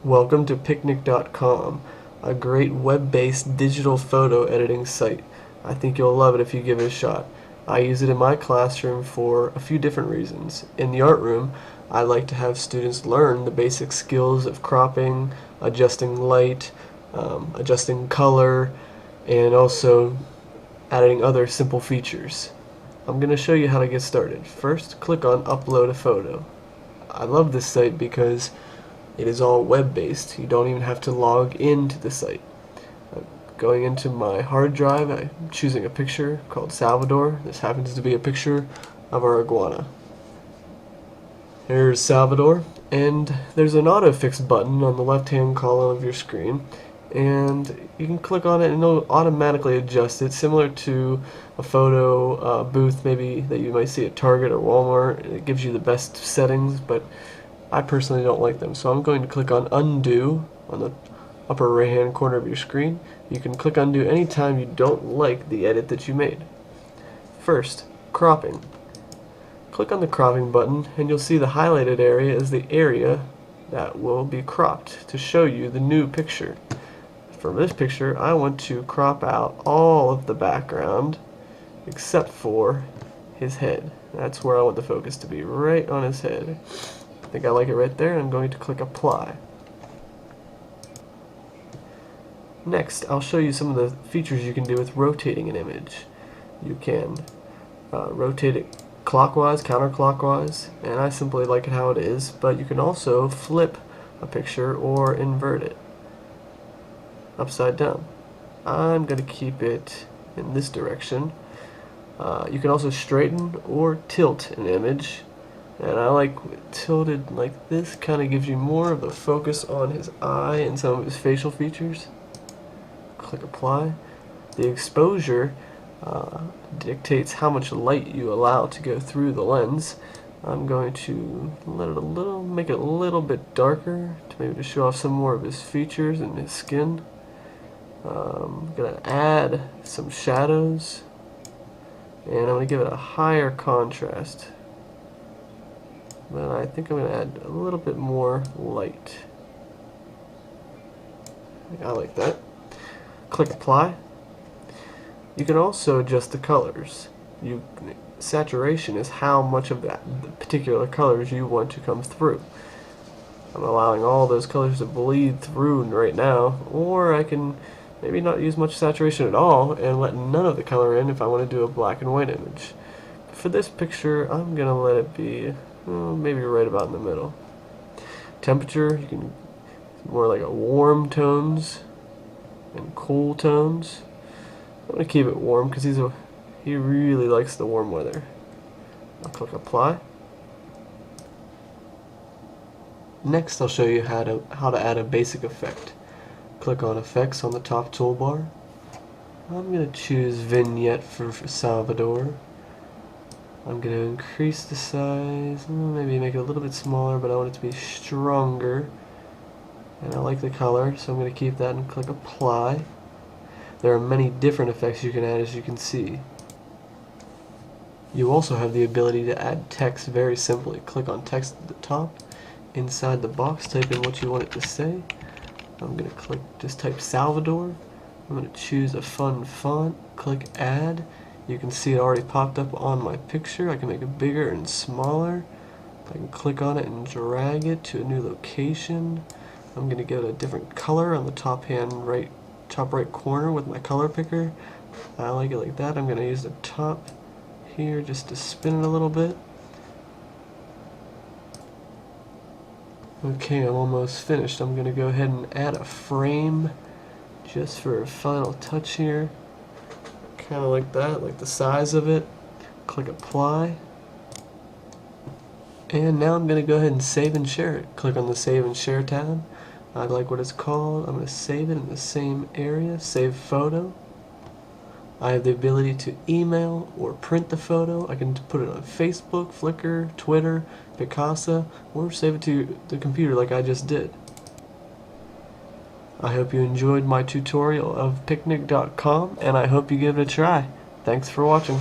Welcome to picnic.com, a great web-based digital photo editing site. I think you'll love it if you give it a shot. I use it in my classroom for a few different reasons. In the art room, I like to have students learn the basic skills of cropping, adjusting light, adjusting color, and also adding other simple features. I'm going to show you how to get started. First, click on Upload a Photo. I love this site because it is all web-based. You don't even have to log into the site. Going into my hard drive, I'm choosing a picture called Salvador. This happens to be a picture of our iguana. Here's Salvador, and there's an autofix button on the left-hand column of your screen, and you can click on it and it'll automatically adjust it, similar to a photo booth maybe that you might see at Target or Walmart. It gives you the best settings, but I personally don't like them, so I'm going to click on Undo on the upper right hand corner of your screen. You can click Undo anytime you don't like the edit that you made. First, cropping. Click on the cropping button and you'll see the highlighted area is the area that will be cropped to show you the new picture. For this picture, I want to crop out all of the background except for his head. That's where I want the focus to be, right on his head. I think I like it right there. I'm going to click Apply. Next, I'll show you some of the features you can do with rotating an image. You can rotate it clockwise, counterclockwise, and I simply like it how it is, but you can also flip a picture or invert it upside down. I'm going to keep it in this direction. You can also straighten or tilt an image, and I like tilted like this. Kind of gives you more of a focus on his eye and some of his facial features. Click Apply. The exposure dictates how much light you allow to go through the lens. I'm going to make it a little bit darker to maybe to show off some more of his features and his skin. I'm going to add some shadows, and I'm going to give it a higher contrast. But I think I'm going to add a little bit more light. I like that. Click Apply. You can also adjust the colors. Saturation is how much of the particular colors you want to come through. I'm allowing all those colors to bleed through right now, or I can maybe not use much saturation at all and let none of the color in if I want to do a black and white image. For this picture, I'm going to let it be maybe right about in the middle. Temperature, you can more like a warm tones and cool tones. I'm going to keep it warm because he really likes the warm weather. I'll click Apply. Next, I'll show you how to add a basic effect. Click on Effects on the top toolbar. I'm going to choose Vignette for Salvador. I'm going to increase the size, maybe make it a little bit smaller, but I want it to be stronger. And I like the color, so I'm going to keep that and click Apply. There are many different effects you can add, as you can see. You also have the ability to add text very simply. Click on Text at the top. Inside the box, type in what you want it to say. I'm going to just type Salvador. I'm going to choose a fun font. Click Add. You can see it already popped up on my picture. I can make it bigger and smaller. I can click on it and drag it to a new location. I'm going to give it a different color on the top right corner with my color picker. I like it like that. I'm going to use the top here just to spin it a little bit. Okay, I'm almost finished. I'm going to go ahead and add a frame just for a final touch here. Kind of like that, like the size of it. Click Apply. And now I'm going to go ahead and save and share it. Click on the Save and Share tab. I like what it's called. I'm going to save it in the same area. Save photo. I have the ability to email or print the photo. I can put it on Facebook, Flickr, Twitter, Picasa, or save it to the computer like I just did. I hope you enjoyed my tutorial of picnic.com, and I hope you give it a try. Thanks for watching.